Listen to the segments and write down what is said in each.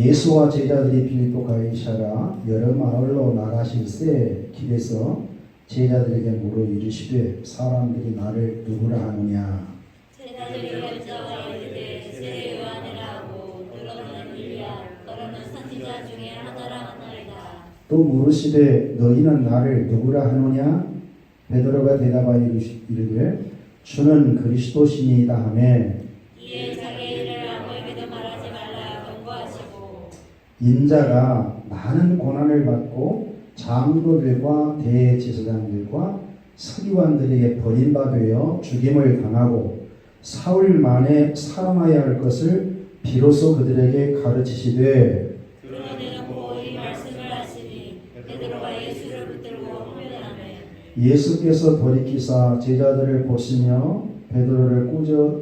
예수와 제자들이 빌립보 가이사라 여러 마을로 나가실새 길에서 제자들에게 물어 이르시되 사람들이 나를 누구라 하느냐. 제자들이 여자와 이르되 세례 요한이라 하고 누구는 엘리야 너는 선지자 중에 하나라 하나이다. 또 물으시되 너희는 나를 누구라 하느냐. 베드로가 대답하여 이르되 주는 그리스도시니이다 하매 이에 자기 일을 아무에게도 말하지 말라 경고하시고 인자가 많은 고난을 받고 장로들과 대제사장들과 서기관들에게 버림받아 죽임을 당하고 사흘 만에 살아나야 할 것을 비로소 그들에게 가르치시되 드러내놓고 이 말씀을 하시니 베드로가 예수를 붙들고 훈련하며 예수께서 돌이키사 제자들을 보시며 베드로를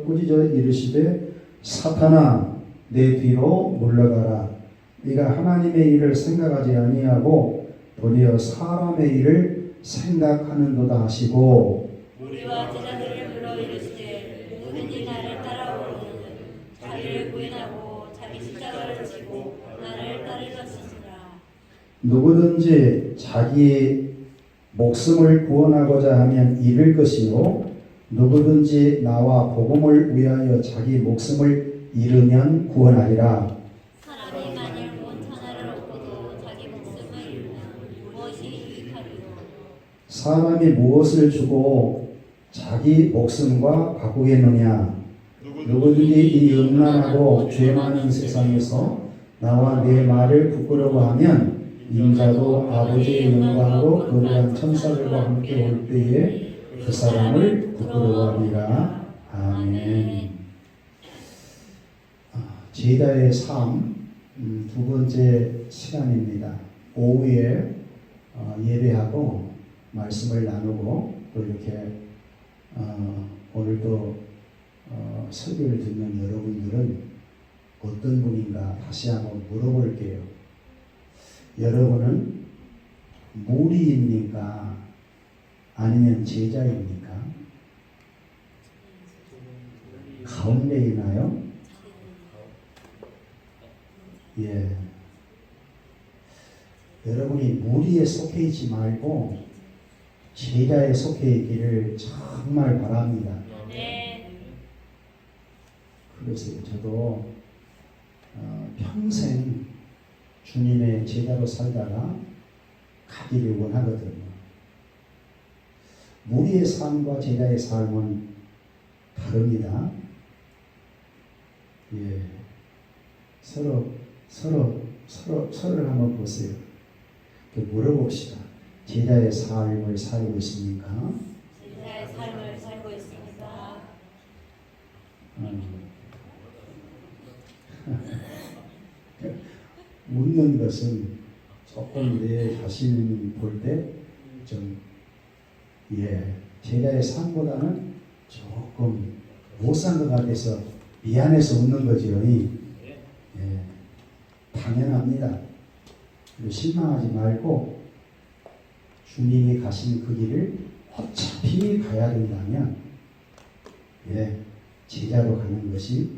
꾸짖어 이르시되 사탄아 내 뒤로 물러가라. 네가 하나님의 일을 생각하지 아니하고 도리어 사람의 일을 생각하는도다 하시고 우리와 제자들을 불러 이르시되 누구든지 나를 따라오거든 자기를 부인하고 자기 십자가를 지고 나를 따를 것이니라. 누구든지 자기 목숨을 구원하고자 하면 잃을 것이요 누구든지 나와 복음을 위하여 자기 목숨을 잃으면 구원하리라. 사람이 만일 온 천하를 얻고도 자기 목숨을 잃으면 무엇이 유익하리요. 사람이 무엇을 주고 자기 목숨과 바꾸겠느냐. 누구든지 이 음란하고 죄 많은 세상에서 나와 내 말을 부끄러워하면 인자도 아버지의 영광으로 거룩한 천사들과 함께 올 때에 그 사람을 부끄러워하리라. 아멘. 제자의 삶 두 번째 시간입니다. 오후에 예배하고 말씀을 나누고 또 이렇게 오늘도 설교를 듣는 여러분들은 어떤 분인가 다시 한번 물어볼게요. 여러분은 무리입니까? 아니면 제자입니까? 가운데 있나요? 예. 여러분이 무리에 속해 있지 말고 제자에 속해 있기를 정말 바랍니다. 그래서 저도 평생 주님의 제자로 살다가 가기를 원하거든요. 무리의 삶과 제자의 삶은 다릅니다. 예. 서로를 한번 보세요. 물어봅시다. 제자의 삶을 살고 있습니까? 제자의 삶을 살고 있습니다. 묻는 것은 조금 내 자신을 볼 때 좀 제자의 삶보다는 조금 못 산 것 같아서 미안해서 웃는 거지요. 당연합니다. 실망하지 말고 주님이 가신 그 길을 어차피 가야 된다면 제자로 가는 것이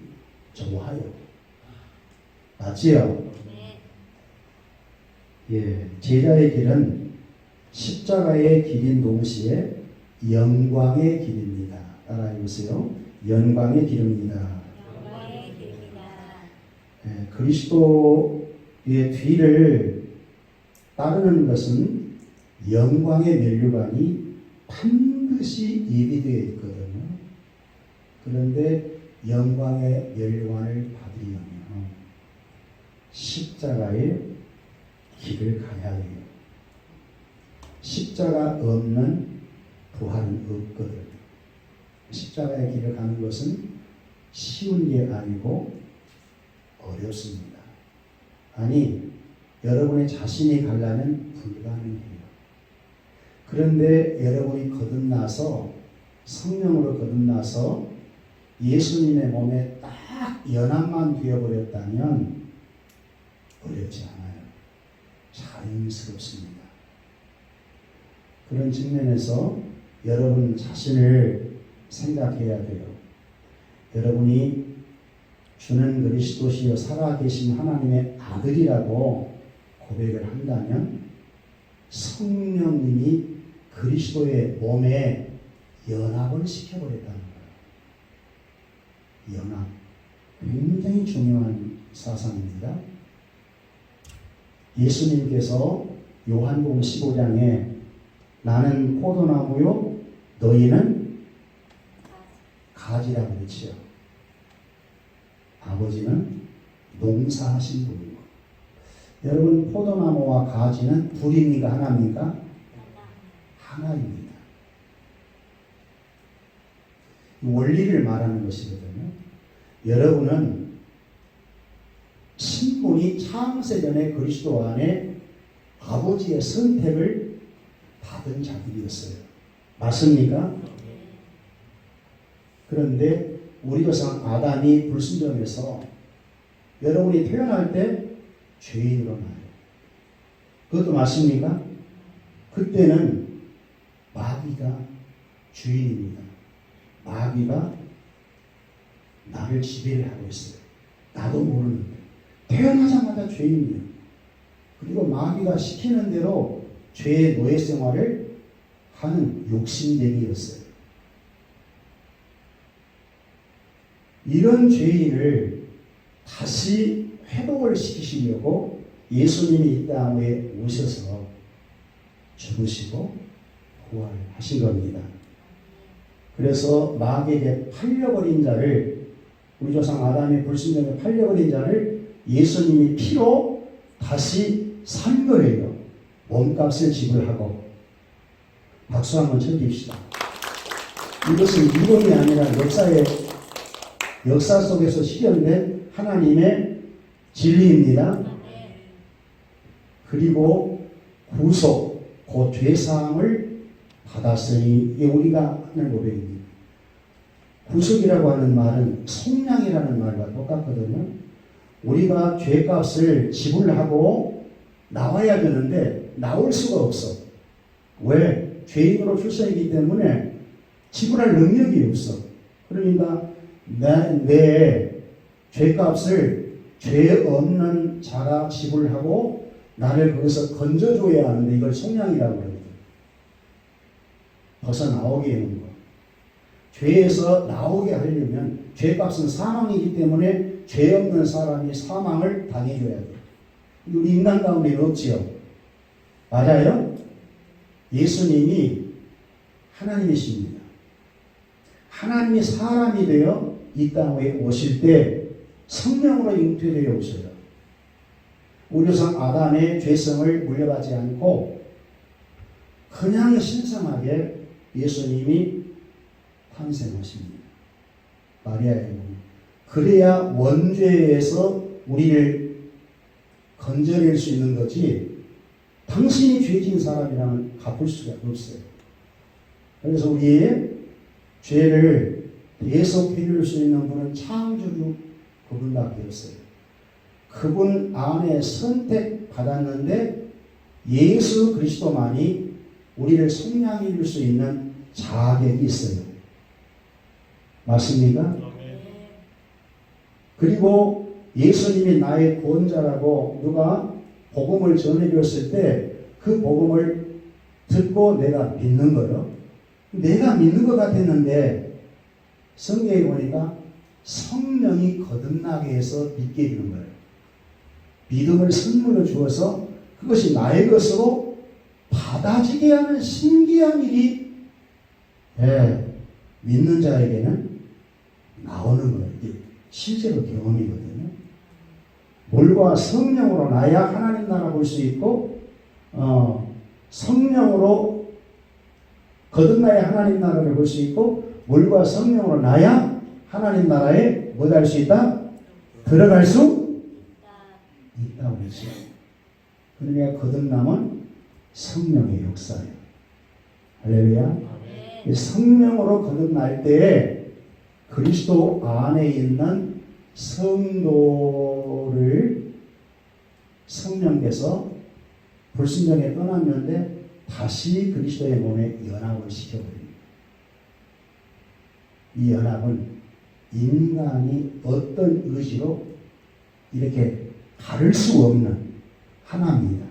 좋아요. 맞지요? 제자의 길은 십자가의 길인 동시에 영광의 길입니다. 따라해보세요. 영광의 길입니다. 그리스도의 뒤를 따르는 것은 영광의 면류관이 반드시 예비되어 있거든요. 그런데 영광의 면류관을 받으려면 십자가의 길을 가야 해요. 십자가 없는 부활은 없거든요. 십자가의 길을 가는 것은 쉬운 게 아니고 어렵습니다. 아니, 여러분의 자신이 가려면 불가능해요. 그런데 여러분이 거듭나서 성령으로 거듭나서 예수님의 몸에 딱 연합만 되어버렸다면 어렵지 않아요. 자연스럽습니다. 그런 측면에서 여러분 자신을 생각해야 돼요. 여러분이 주는 그리스도시요 살아계신 하나님의 아들이라고 고백을 한다면 성령님이 그리스도의 몸에 연합을 시켜버렸다는 거예요. 연합. 굉장히 중요한 사상입니다. 예수님께서 요한복음 15장에 나는 포도나무요 너희는 가지라고 그랬지요. 아버지는 농사하신 분이고 여러분 포도나무와 가지는 둘입니까 하나입니까? 하나입니다. 원리를 말하는 것이거든요. 여러분은 신분이 창세전에 그리스도 안에 아버지의 선택을 받은 자들이었어요. 맞습니까? 그런데 우리 조상 아담이 불순종해서 여러분이 태어날 때 죄인으로 나요. 그것도 맞습니까? 그때는 마귀가 주인입니다. 마귀가 나를 지배를 하고 있어요. 나도 모르는데 태어나자마자 죄인이에요. 그리고 마귀가 시키는 대로 죄의 노예 생활을 하는 욕심쟁이였어요. 이런 죄인을 다시 회복을 시키시려고 예수님이 이 땅에 오셔서 죽으시고 부활하신 겁니다. 그래서 마귀에게 팔려버린 자를, 우리 조상 아담의 불순종에 팔려버린 자를 예수님이 피로 다시 산 거예요. 몸값을 지불하고. 박수 한번 쳐줍시다. 이것은 이론이 아니라 역사 속에서 실현된 하나님의 진리입니다. 그리고 구속, 그 죄사함을 받았으니 이게 우리가 하는 고백입니다. 구속이라고 하는 말은 속량이라는 말과 똑같거든요. 우리가 죄값을 지불하고 나와야 되는데 나올 수가 없어. 왜? 죄인으로 출생이기 때문에 지불할 능력이 없어. 그러니까 내 죄값을 죄 없는 자가 지불하고 나를 거기서 건져줘야 하는데 이걸 속량이라고 합니다. 벗어나오게 하는 거. 죄에서 나오게 하려면 죄값은 사망이기 때문에 죄 없는 사람이 사망을 당해줘야 돼요. 우리 인간 가운데는 없지요. 맞아요? 예수님이 하나님이십니다. 하나님이 사람이 되어 이 땅에 오실 때 성령으로 잉태되어 오셔요. 우리 조상 아담의 죄성을 물려받지 않고 그냥 신성하게 예수님이 탄생하십니다. 마리아의 몸. 그래야 원죄에서 우리를 건져낼 수 있는 거지 당신이 죄진 사람이라면 갚을 수가 없어요. 그래서 우리의 죄를 계속 해줄 수 있는 분은 창조주 그분밖에 없어요. 그분 안에 선택받았는데 예수 그리스도만이 우리를 속량해 줄 수 있는 자격이 있어요. 맞습니까? 그리고 예수님이 나의 구원자라고 누가 복음을 전해줬을 때 그 복음을 듣고 내가 믿는 거예요. 내가 믿는 것 같았는데 성경에 보니까 성령이 거듭나게 해서 믿게 해주는 거예요. 믿음을 선물로 주어서 그것이 나의 것으로 받아지게 하는 신기한 일이 믿는 자에게는 나오는 거예요. 이게 실제로 경험이거든요. 물과 성령으로 나야 하나님 나라 볼 수 있고 성령으로 거듭나야 하나님 나라를 볼 수 있고 물과 성령으로 나야 하나님 나라에 뭐 할 수 있다? 들어갈 수 있다고 했어요. 그러니까 거듭남은 성령의 역사예요. 할렐루야. 성령으로 거듭날 때에 그리스도 안에 있는 성도를 성령께서 불순종에 떠났는데 다시 그리스도의 몸에 연합을 시켜버립니다. 이 연합은 인간이 어떤 의지로 이렇게 다를 수 없는 하나입니다.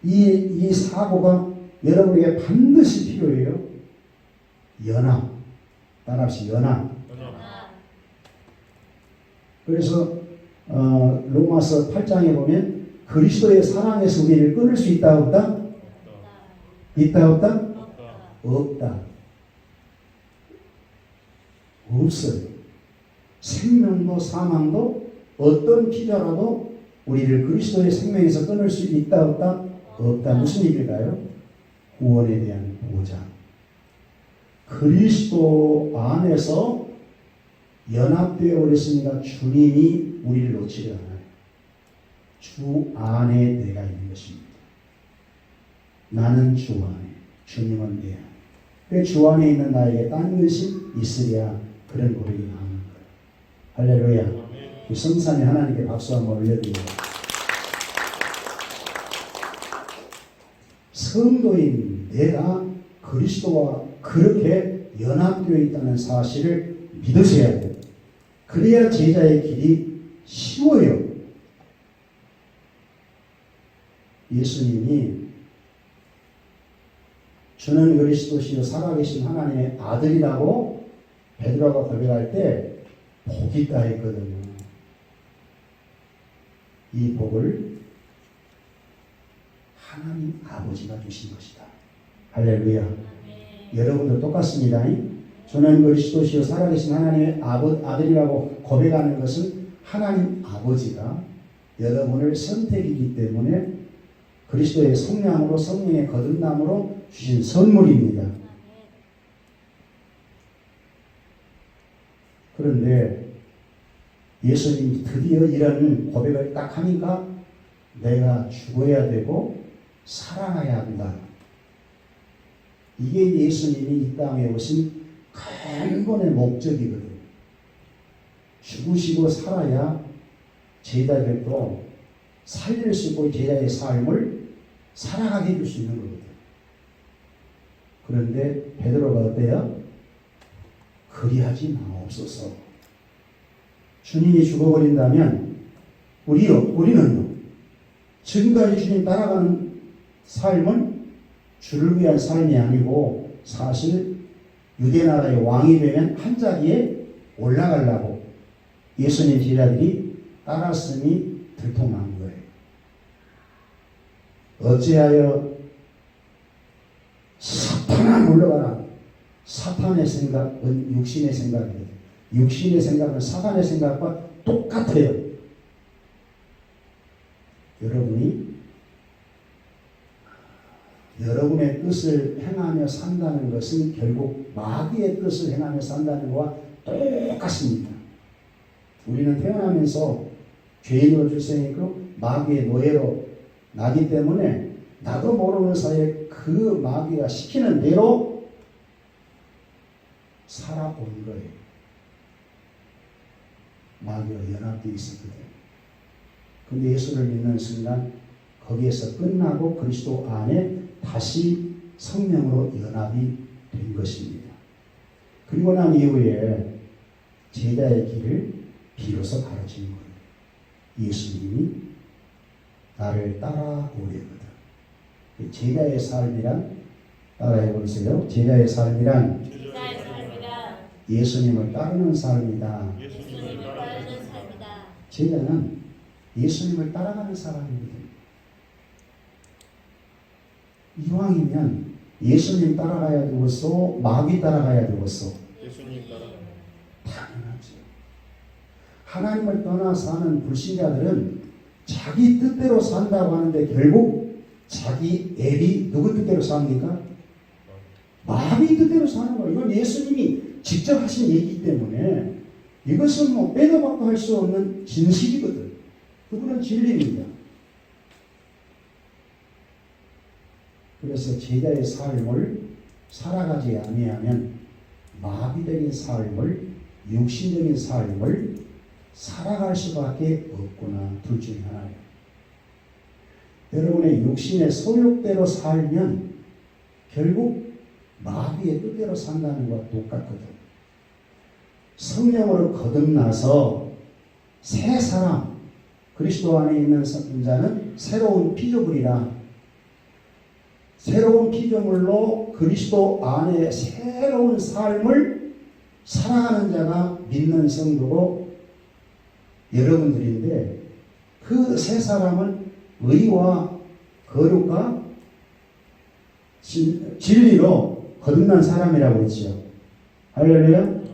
이 사고가 여러분에게 반드시 필요해요. 연합. 따라합시다. 연합. 그래서 로마서 8장에 보면 그리스도의 사랑에서 우리를 끊을 수 있다 없다? 있다 없다? 없다. 없어요. 생명도 사망도 어떤 피자라도 우리를 그리스도의 생명에서 끊을 수 있다 없다? 없다. 무슨 얘기일까요? 구원에 대한 보장. 그리스도 안에서 연합되어 버렸으니까 주님이 우리를 놓치지 않아요. 주 안에 내가 있는 것입니다. 나는 주 안에, 주님은 내 안에. 그 주 안에 있는 나에게 딴 것이 있으랴 그런 고백이 나오는 거예요. 할렐루야. 성산의 하나님께 박수 한번 올려드려요. 성도인 내가 그리스도와 그렇게 연합되어 있다는 사실을 믿으셔야 돼요. 그래야 제자의 길이 쉬워요. 예수님이 주는 그리스도시요 살아계신 하나님의 아들이라고 베드로가 고백할 때 복이 있다 했거든요. 이 복을 하나님 아버지가 주신 것이다. 할렐루야. 여러분도 똑같습니다. 주는 그리스도시요 살아계신 하나님의 아들이라고 고백하는 것은 하나님 아버지가 여러분을 선택이기 때문에 그리스도의 성령으로 성령의 거듭남으로 주신 선물입니다. 그런데 예수님이 드디어 이런 고백을 딱 하니까 내가 죽어야 되고 살아나야 한다. 이게 예수님이 이 땅에 오신 근본의 목적이거든요. 죽으시고 살아야 제자들도 살릴 수 있고 제자의 삶을 살아가게 해줄 수 있는 거거든요. 그런데 베드로가 어때요? 그리하지 마옵소서. 주님이 죽어버린다면 우리는요. 지금까지 주님 따라가는 삶은 주를 위한 삶이 아니고 사실 유대나라의 왕이 되면 한 자리에 올라가려고 예수님 제자들이 따랐으니 들통난 거예요. 어찌하여 사탄아 물러가라. 사탄의 생각은 육신의 생각이에요. 육신의 생각은 사탄의 생각과 똑같아요. 여러분이 여러분의 뜻을 행하며 산다는 것은 결국 마귀의 뜻을 행하며 산다는 것과 똑같습니다. 우리는 태어나면서 죄인으로 출생했고 마귀의 노예로 나기 때문에 나도 모르는 사이에 그 마귀가 시키는 대로 살아온 거예요. 마귀와 연합되어 있었거든요. 근데 예수를 믿는 순간 거기에서 끝나고 그리스도 안에 다시 성령으로 연합이 된 것입니다. 그리고 난 이후에 제자의 길을 비로소 가르친 거예요. 예수님이 나를 따라오려거든. 제자의 삶이란 따라해 보세요. 제자의 삶이란 예수님을 따르는 삶이다. 제자는 예수님을 따라가는 사람입니다. 이왕이면 예수님 따라가야 되겠어? 마귀 따라가야 되겠어? 예수님 따라. 당연하죠. 하나님을 떠나 사는 불신자들은 자기 뜻대로 산다고 하는데 결국 자기 앱이 누구 뜻대로 삽니까? 마귀 뜻대로 사는 거예요. 이건 예수님이 직접 하신 얘기이기 때문에 이것은 뭐 빼도 박도 할 수 없는 진실이거든. 그분은 진리입니다. 그래서 제자의 삶을 살아가지 아니하면 마귀적인 삶을 육신적인 삶을 살아갈 수밖에 없구나. 둘 중에 하나예요. 여러분의 육신의 소욕대로 살면 결국 마귀의 뜻대로 산다는 것과 똑같거든. 성령으로 거듭나서 새 사람, 그리스도 안에 있는 자는 새로운 피조물이라. 새로운 피조물로 그리스도 안에 새로운 삶을 살아가는 자가 믿는 성도고 여러분들인데, 그 새 사람은 의와 거룩과 진리로 거듭난 사람이라고 했죠. 할렐루야.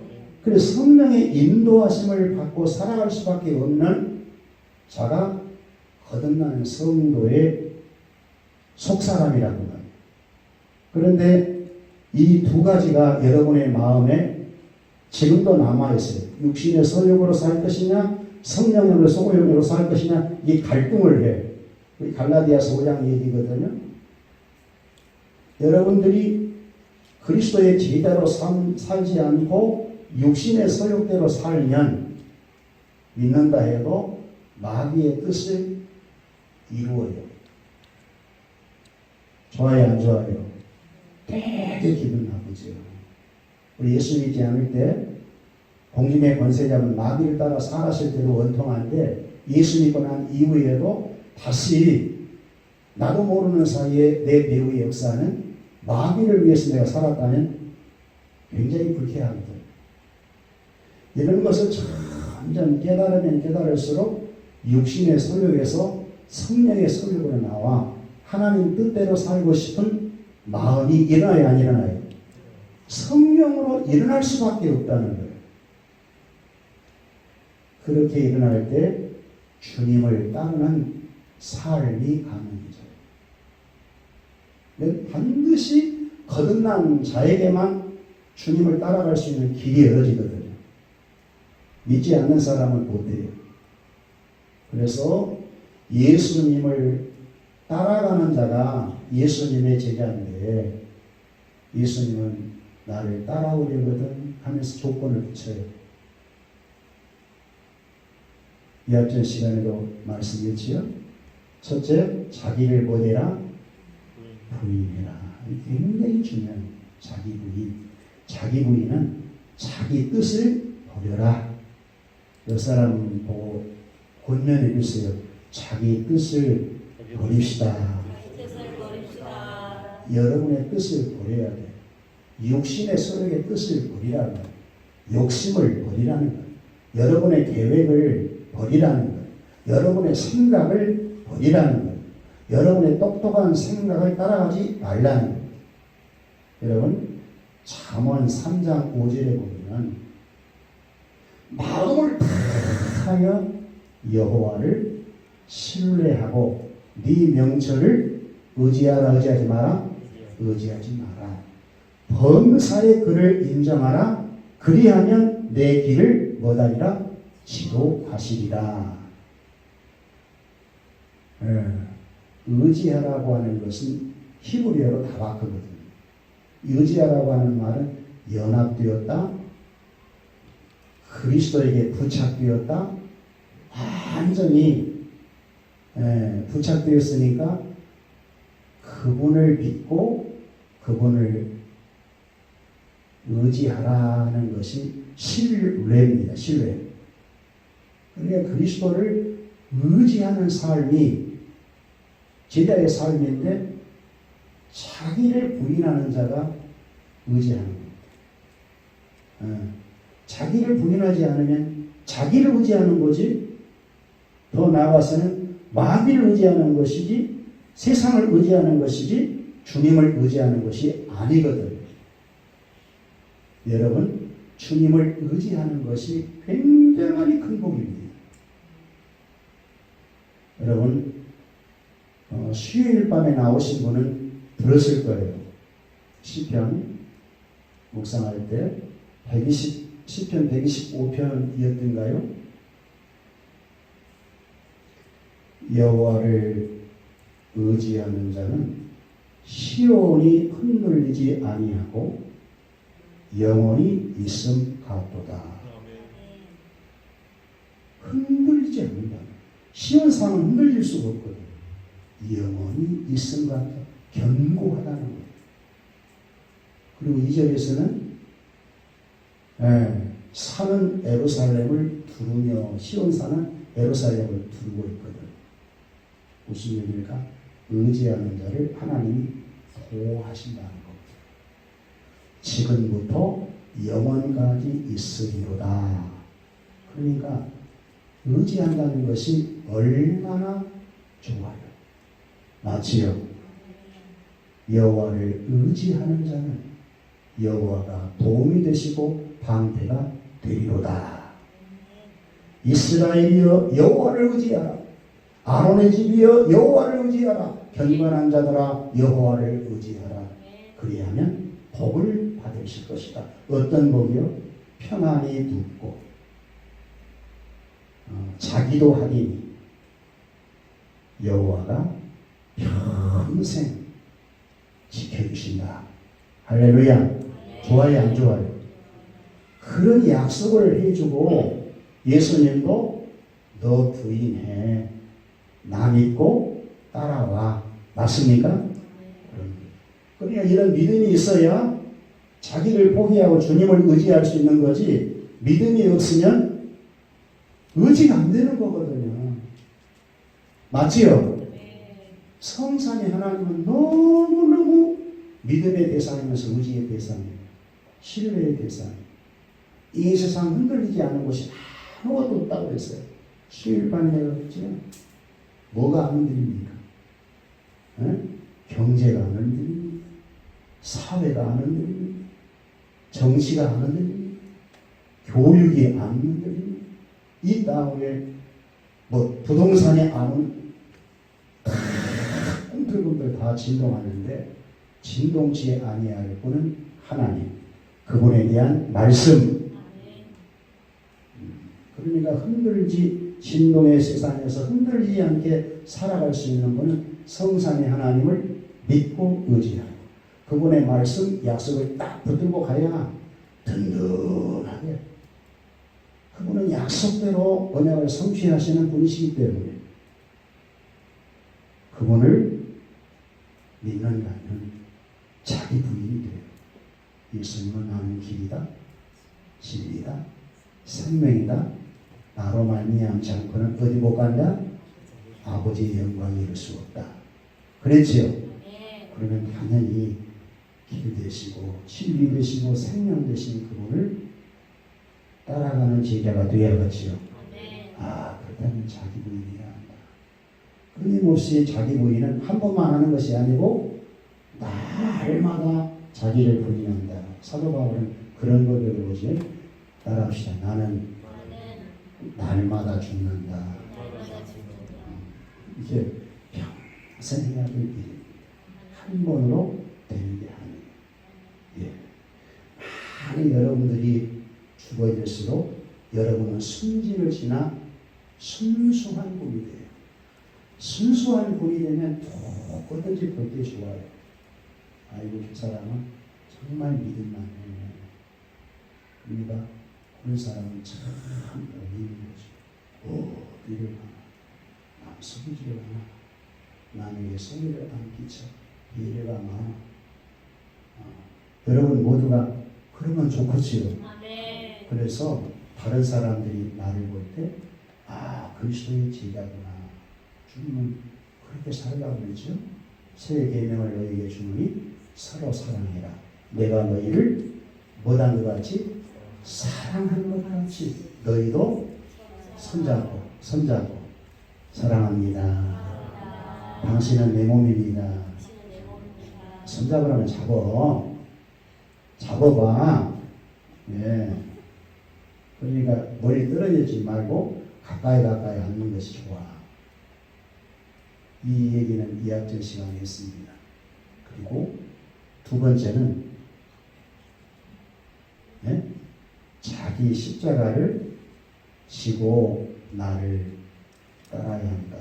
그래서 성령의 인도하심을 받고 살아갈 수밖에 없는 자가 거듭난 성도의 속사람이라고 합니다. 그런데 이 두 가지가 여러분의 마음에 지금도 남아있어요. 육신의 소욕으로 살 것이냐, 성령으로 소욕으로 살 것이냐, 이 갈등을 해. 갈라디아서 5장 얘기거든요. 여러분들이 그리스도의 제자로 살지 않고 육신의 소욕대로 살면 믿는다 해도 마귀의 뜻을 이루어요. 좋아요, 안 좋아요? 되게 기분 나쁘죠. 우리 예수 믿지 않을 때 공림의 권세자는 마귀를 따라 살았을 때도 원통한데, 예수 믿고 난 이후에도 다시 나도 모르는 사이에 내 배우의 역사는 마귀를 위해서 내가 살았다면 굉장히 불쾌합니다. 이런 것을 점점 깨달으면 깨달을수록 육신의 소욕에서 성령의 소욕으로 나와 하나님 뜻대로 살고 싶은 마음이 일어나요, 안 일어나요? 성령으로 일어날 수밖에 없다는 거예요. 그렇게 일어날 때 주님을 따르는 삶이 가능해져요. 반드시 거듭난 자에게만 주님을 따라갈 수 있는 길이 열어지거든요. 믿지 않는 사람은 못 돼요. 그래서 예수님을 따라가는 자가 예수님의 제자인데, 예수님은 나를 따라오려거든 하면서 조건을 붙여요. 이 앞전 시간에도 말씀드렸지요. 첫째, 자기를 버리라, 부인해라. 굉장히 중요한 자기 부인. 자기 부인은 자기 뜻을 버려라. 몇 사람 보고 권면해 주세요. 자기 뜻을 버립시다. 여러분의 뜻을 버려야 돼. 육신의 소욕의 뜻을 버리라는 거예요. 욕심을 버리라는 거예요. 여러분의 계획을 버리라는 거예요. 여러분의 생각을 버리라는 거예요. 여러분의 똑똑한 생각을 따라가지 말라는 거예요. 여러분, 잠언 3장 5절에 보면 마음을 다하여 여호와를 신뢰하고 네 명철을 의지하라. 의지하지 마라. 의지하지 마라. 범사의 그를 인정하라. 그리하면 내 길을 뭐다니라? 지도하시리라. 의지하라고 하는 것은 히브리어로 다바크거든요. 의지하라고 하는 말은 연합되었다, 그리스도에게 부착되었다, 완전히 부착되었으니까 그분을 믿고 그분을 의지하라는 것이 신뢰입니다. 신뢰. 그러니까 그리스도를 의지하는 삶이 제자의 삶인데, 자기를 부인하는 자가 의지하는 겁니다. 자기를 부인하지 않으면 자기를 의지하는 거지, 더 나아가서는 마귀를 의지하는 것이지, 세상을 의지하는 것이지, 주님을 의지하는 것이 아니거든요. 여러분, 주님을 의지하는 것이 굉장히 큰 복입니다. 여러분, 수요일 밤에 나오신 분은 들었을 거예요. 시편 묵상할 때 시편 125편이었던가요? 여호와를 의지하는 자는 시온이 흔들리지 아니하고 영원히 있음 같도다. 흔들리지 않는다. 시온상은 흔들릴 수가 없거든. 영원히 있음 같다. 견고하다는 거예요. 그리고 2절에서는 산은 예루살렘을 두르며 시온산은 예루살렘을 두르고 있거든. 무슨 얘기일까? 의지하는 자를 하나님이 보호하신다는 겁니다. 지금부터 영원까지 있으리로다. 그러니까 의지한다는 것이 얼마나 좋아요. 맞지요? 여호와를 의지하는 자는 여호와가 도움이 되시고 방패가 되리로다. 이스라엘이여 여호와를 의지하라. 아론의 집이여 여호와를 의지하라. 경건한 자들아 여호와를 의지하라. 그리하면 복을 받으실 것이다. 어떤 복이요? 평안히 눕고 자기도 하리니 여호와가 평생 지켜주신다. 할렐루야. 좋아요 안 좋아요? 그런 약속을 해주고 예수님도 너 부인해. 나 믿고 따라와. 맞습니까? 그러니까 이런 믿음이 있어야 자기를 포기하고 주님을 의지할 수 있는 거지, 믿음이 없으면 의지가 안 되는 거거든요. 맞지요? 성삼위 하나님은 너무너무 믿음의 대상이면서 의지의 대상이에요. 신뢰의 대상이에요. 이 세상 흔들리지 않는 곳이 아무것도 없다고 그랬어요. 수일반에 없죠. 뭐가 안 흔들립니까? 경제가 안 흔들립니다. 사회가 안 흔들립니다. 정치가 안 흔들립니다. 교육이 안 흔들립니다. 이 땅에 부동산이 안 흔들흔들 다 진동하는데 진동치 아니할 분은 하나님, 그분에 대한 말씀. 그러니까 흔들지, 진동의 세상에서 흔들리지 않게 살아갈 수 있는 분은 성삼위 하나님을 믿고 의지하고 그분의 말씀, 약속을 딱 붙들고 가야 든든하게. 그분은 약속대로 언약을 성취하시는 분이시기 때문에 그분을 믿는다면 자기 부인이 돼요. 예수님은 나는 길이다, 진리다, 생명이다. 나로 말미암지 않고는 어디 못 간다? 아버지의 영광을 이룰 수 없다. 그랬지요? 그러면 당연히 길 되시고 진리 되시고 생명 되신 그분을 따라가는 제자가 되어야겠지요. 그렇다면 자기 부인이야 한다. 끊임없이 자기 부인은 한 번만 하는 것이 아니고 날마다 자기를 부인한다. 사도 바울은 그런 것을 배우지. 따라합시다. 나는 날마다 죽는다. 이게 평생 해야 될 일입니다. 한 번으로 되는 게 아니에요. 많이 여러분들이 죽어질수록 여러분은 순진을 지나 순수한 분이 돼요. 순수한 분이 되면 누구든지 볼 때 좋아요. 아이고 그 사람은 정말 믿음만 해. 그러니까 그 사람은 참 어리는 거죠. 이를 하나, 남 속이지를 하나, 남에게 손해를 안 끼쳐 이해가 많아. 여러분 모두가 그러면 좋겠지요. 그래서 다른 사람들이 나를 볼 때 그리스도의 제자구나. 주님은 그렇게 살라고 그러죠. 새 계명을 너희에게 주노니 서로 사랑해라. 내가 너희를 뭐한 것 같이 사랑한 것 같이 너희도 손잡고 사랑합니다. 당신은 내 몸입니다. 손잡으라면 잡아봐. 그러니까 머리 떨어지지 말고 가까이 앉는 것이 좋아. 이 얘기는 2학년 시간에 했습니다. 그리고 두 번째는 자기 십자가를 지고 나를 따라야 한다.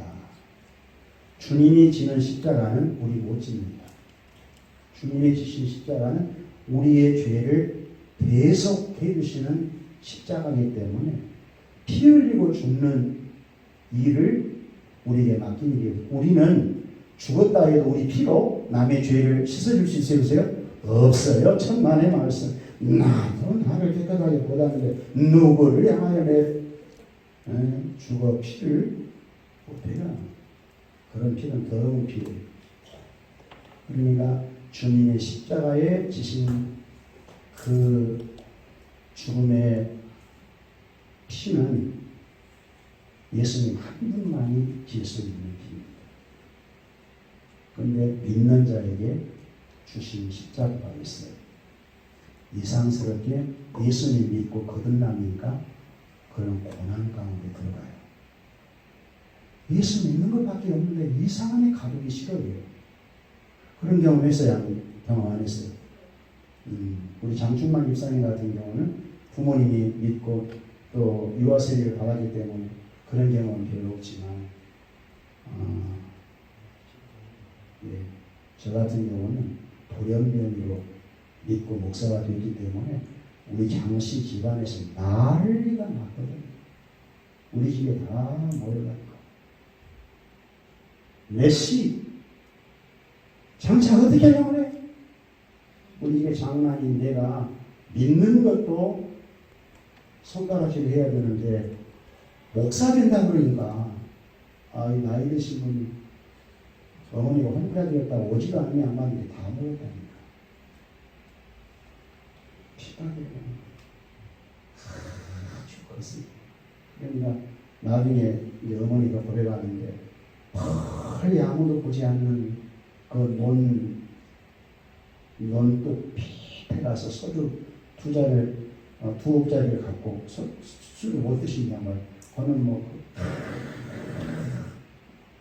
주님이 지는 십자가는 우리 못 집니다. 주님이 지신 십자가는 우리의 죄를 대속해 주시는 십자가이기 때문에 피 흘리고 죽는 일을 우리에게 맡긴 일이에요. 우리는 죽었다 해도 우리 피로 남의 죄를 씻어줄 수 있어요? 없어요. 천만의 말씀. 나도 나를 깨끗하게 보다는데 누구를 향하여 내 죽어 피를 못해요. 그런 피는 더러운 피예요. 그러니까 주님의 십자가에 지신 그 죽음의 피는 예수님 한 분만이 질 수 있는 피입니다. 그런데 믿는 자에게 주신 십자가가 있어요. 이상스럽게 예수님 믿고 거듭나니까 그런 고난 가운데 들어가요. 예수 믿는 것밖에 없는데 이상한 애 가두기 싫어요. 그런 경험 안 했어요. 우리 장충만 집사님 같은 경우는 부모님이 믿고 또 유아세례를 받았기 때문에 그런 경험은 별로 없지만 저 같은 경우는 돌연변이로 믿고 목사가 되기 때문에 우리 장씨 집안에서 난리가 났거든요. 우리 집에 다 모여가지고 메시 장차 어떻게 하려고 그래? 우리 집에 장난이 내가 믿는 것도 손가락질 해야 되는데 목사 된다 그러니까 이 나이 드신 분이 어머니가 혼자 되었다고 오지도 않는 양반들이 다 모였다니까. 피박이고 아주 컸습니다. 그러니까 나중에 어머니가 고백하는데 빨리 아무도 보지 않는 그 논뚝 핏에 가서 소주 두 옥짜리를 갖고 술을 못 드신 양반 저는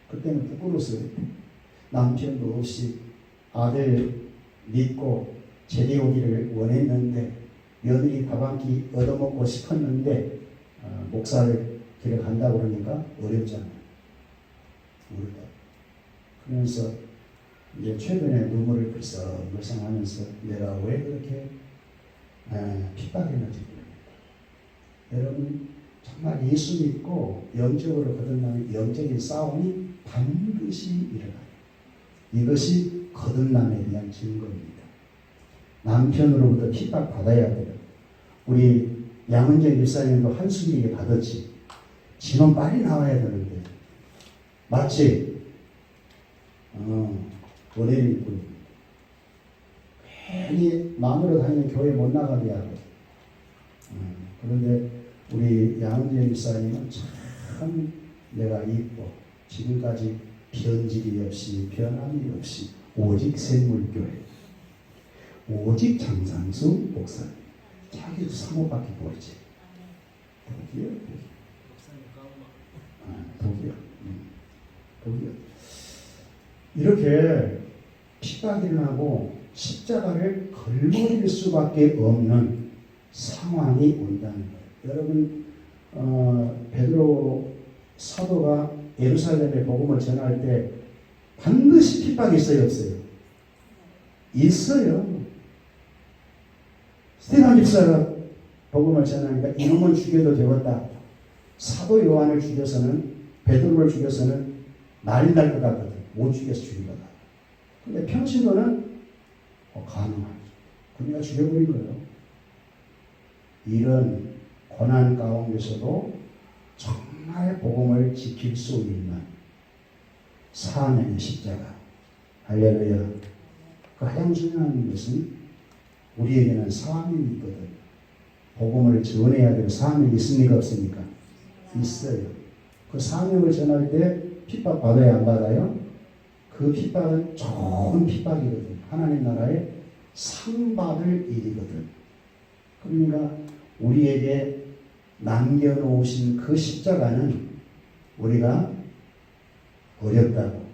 그때는 부끄러웠어요. 남편도 없이 아들 믿고 제대 오기를 원했는데 며느리 밥 한 끼 얻어먹고 싶었는데 목사를 길에 간다고 그러니까 어렵잖아요. 어렵다. 그러면서 이제 최근에 눈물을 글썽글썽하면서 내가 왜 그렇게 핍박했는지 모릅니다. 여러분 정말 예수 믿고 영적으로 거듭나는 영적인 싸움이 반드시 일어나요. 이것이 거듭남에 대한 증거입니다. 남편으로부터 핍박 받아야 돼요. 우리 양은정 집사님도 한수기에게 받았지. 진원 빨리 나와야 되는데 맞지? 은혜를 입고 괜히 마음으로 다니는 교회 못 나가게 하고 그런데 우리 양은정 집사님은 참 내가 이뻐. 지금까지 변질이 없이 변함이 없이 오직 샘물교회 오직 장상수 목사님 자기도 사모밖에 모르지. 복이요? 복이요. 복이요. 이렇게 핍박이 일어나고 십자가를 걸머릴 수밖에 없는 상황이 온다는 거예요. 여러분 베드로 사도가 예루살렘에 복음을 전할 때 반드시 핍박이 있어요, 없어요? 있어요. 스테반 집사가 복음을 전하니까 이놈은 죽여도 되었다. 사도 요한을 죽여서는 베드로를 죽여서는 난리 날 것 같거든. 못 죽여서 죽인 거다. 근데 평신도는 가능하죠. 그러니까 죽여버린 거예요. 이런 고난 가운데서도 정말 복음을 지킬 수 있는 사명의 십자가. 할렐루야. 그 가장 중요한 것은 우리에게는 사명이 있거든. 복음을 전해야 될 사명이 있습니까? 없습니까? 있어요. 그 사명을 전할 때 핍박 받아야 안 받아요? 그 핍박은 좋은 핍박이거든. 하나님 나라에 상 받을 일이거든. 그러니까 우리에게 남겨놓으신 그 십자가는 우리가 어렵다고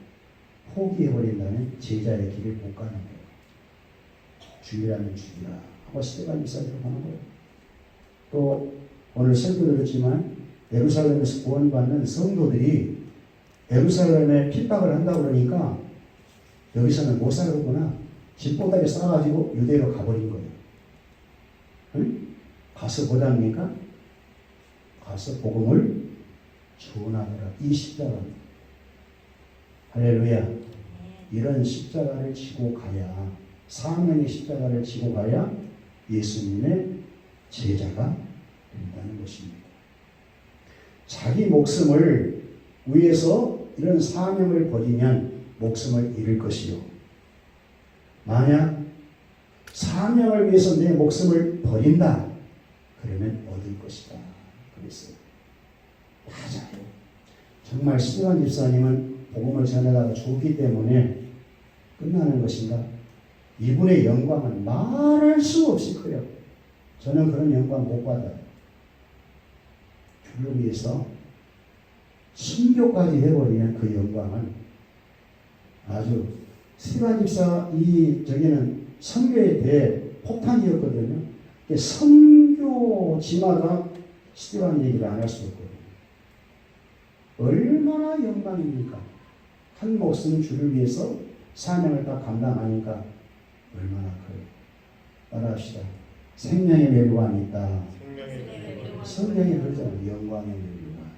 포기해버린다면 제자의 길을 못 가는 거예요. 죽이라면 죽이라 하고 스테반 집사님이 하는 거예요. 또 오늘 설교 들었지만 예루살렘에서 구원받는 성도들이 예루살렘에 핍박을 한다고 그러니까 여기서는 못 살겠구나. 집보다리 싸가지고 유대로 가버린 거예요. 응? 가서 보답니까? 가서 복음을 전하더라. 이 십자가입니다. 할렐루야. 이런 십자가를 지고 가야, 사명의 십자가를 지고 가야 예수님의 제자가 된다는 것입니다. 자기 목숨을 위해서 이런 사명을 버리면 목숨을 잃을 것이요. 만약 사명을 위해서 내 목숨을 버린다. 그러면 얻을 것이다. 그랬어요. 맞아요. 정말 스테반 집사님은 복음을 전하다가 죽기 때문에 끝나는 것인가? 이분의 영광은 말할 수 없이 커요. 저는 그런 영광 못 받아요. 주를 위해서 순교까지 해버리는 그 영광은 아주 스테반 집사 저기는 선교에 대해 폭탄이었거든요. 선교지마다 스테반 얘기를 안 할 수 없거든요. 얼마나 영광입니까? 한 목숨 주를 위해서 사명을 딱 감당하니까 얼마나 커요. 따라합시다. 생명의 멸관이 있다. 성경에 그러잖아요. 영광의 멸관.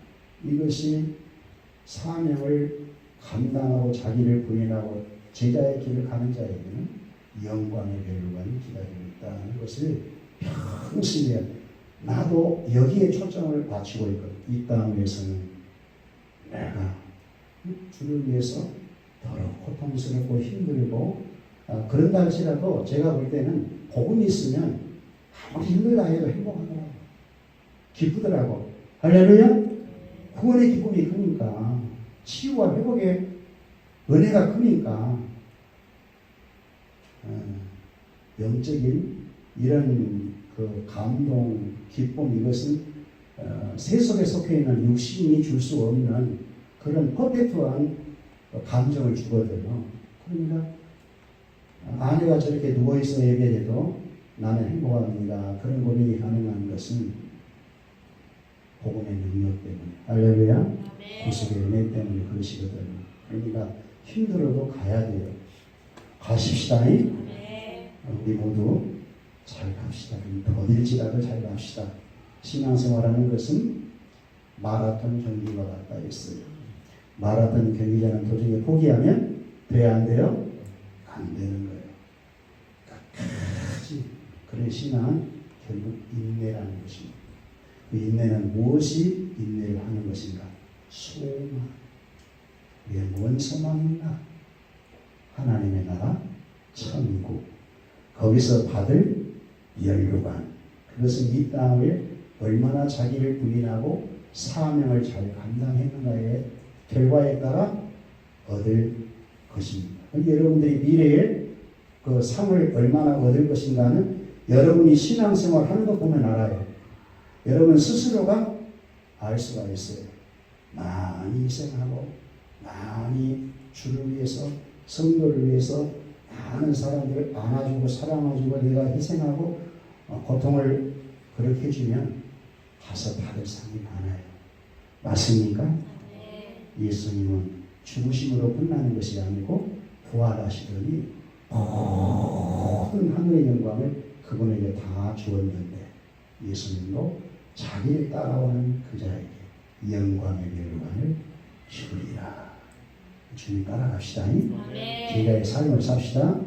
이것이 사명을 감당하고 자기를 부인하고 제자의 길을 가는 자에게는 영광의 멸관이 기다리고 있다는 것을 평생에 나도 여기에 초점을 맞추고 있거든. 이 땅에서는 내가 주를 위해서 더러 고통스럽고 힘들고 그런다 할지라도 제가 볼 때는 복음이 있으면 아무리 힘들다 해도 행복하더라고. 기쁘더라고. 할렐루야. 구원의 기쁨이 크니까 치유와 회복의 은혜가 크니까 영적인 이런 그 감동, 기쁨 이것은 세속에 속해 있는 육신이 줄 수 없는 그런 퍼펙트한 감정을 주거든요. 그러니까 아내가 저렇게 누워있어 예배해도 나는 행복합니다. 그런 고백이 가능한 것은 복음의 능력 때문에. 할렐루야. 구속의 은혜 때문에 그러시거든요. 그러니까 힘들어도 가야 돼요. 가십시다. 우리 모두 잘 갑시다. 더딜지라도 잘 갑시다. 신앙생활하는 것은 마라톤 경기와 같다 했어요. 마라톤 경기자는 도중에 포기하면 돼야 안 돼요? 안 되는 거예요. 끝까지. 그런 신앙은 결국 인내라는 것입니다. 그 인내는 무엇이 인내를 하는 것인가? 소망. 우리의 뭔 소망이 있나? 하나님의 나라, 천국. 거기서 받을 연료관. 그것은 이 땅을 얼마나 자기를 부인하고 사명을 잘 감당했는가의 결과에 따라 얻을 것입니다. 여러분들이 미래에 그 상을 얼마나 얻을 것인가는 여러분이 신앙생활 하는 것 보면 알아요. 여러분 스스로가 알 수가 있어요. 많이 희생하고 많이 주를 위해서 성도를 위해서 많은 사람들을 안아주고 사랑해주고 내가 희생하고 고통을 그렇게 해주면 가서 받을 상이 많아요. 맞습니까? 예수님은 죽으심으로 끝나는 것이 아니고 부활하시더니 모든 하늘의 영광을 그분에게 다 주었는데 예수님도 자기를 따라오는 그 자에게 영광의 멸관을 주리라. 주님 따라갑시다. 제자의 삶을 삽시다.